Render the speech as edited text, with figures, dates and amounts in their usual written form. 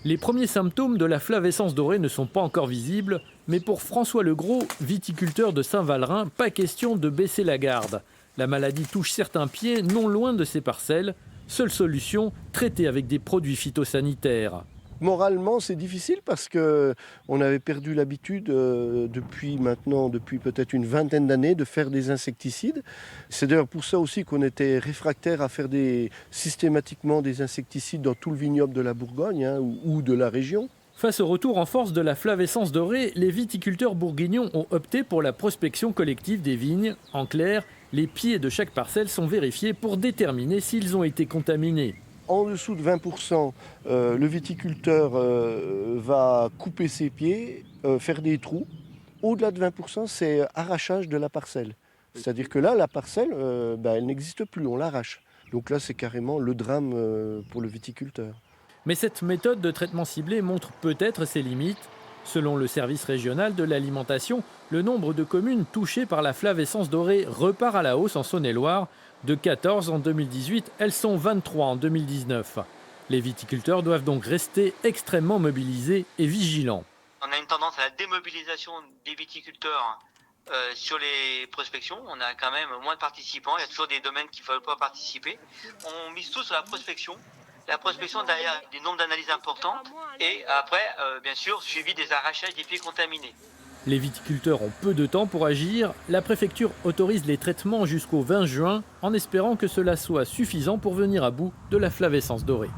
Les premiers symptômes de la flavescence dorée ne sont pas encore visibles, mais pour François Legros, viticulteur de Saint-Vallerin, pas question de baisser la garde. La maladie touche certains pieds non loin de ses parcelles. Seule solution, traiter avec des produits phytosanitaires. Moralement, c'est difficile parce qu'on avait perdu l'habitude depuis peut-être une vingtaine d'années de faire des insecticides. C'est d'ailleurs pour ça aussi qu'on était réfractaire à faire systématiquement des insecticides dans tout le vignoble de la Bourgogne ou de la région. Face au retour en force de la flavescence dorée, les viticulteurs bourguignons ont opté pour la prospection collective des vignes. En clair, les pieds de chaque parcelle sont vérifiés pour déterminer s'ils ont été contaminés. En dessous de 20%, le viticulteur va couper ses pieds, faire des trous. Au-delà de 20%, c'est arrachage de la parcelle. C'est-à-dire que là, la parcelle, elle n'existe plus, on l'arrache. Donc là, c'est carrément le drame pour le viticulteur. Mais cette méthode de traitement ciblé montre peut-être ses limites. Selon le service régional de l'alimentation, le nombre de communes touchées par la flavescence dorée repart à la hausse en Saône-et-Loire. De 14 en 2018, elles sont 23 en 2019. Les viticulteurs doivent donc rester extrêmement mobilisés et vigilants. On a une tendance à la démobilisation des viticulteurs sur les prospections. On a quand même moins de participants. Il y a toujours des domaines qui ne veulent pas participer. On mise tout sur la prospection. La prospection derrière des nombres d'analyses importantes. Et après, bien sûr, suivi des arrachages des pieds contaminés. Les viticulteurs ont peu de temps pour agir. La préfecture autorise les traitements jusqu'au 20 juin en espérant que cela soit suffisant pour venir à bout de la flavescence dorée.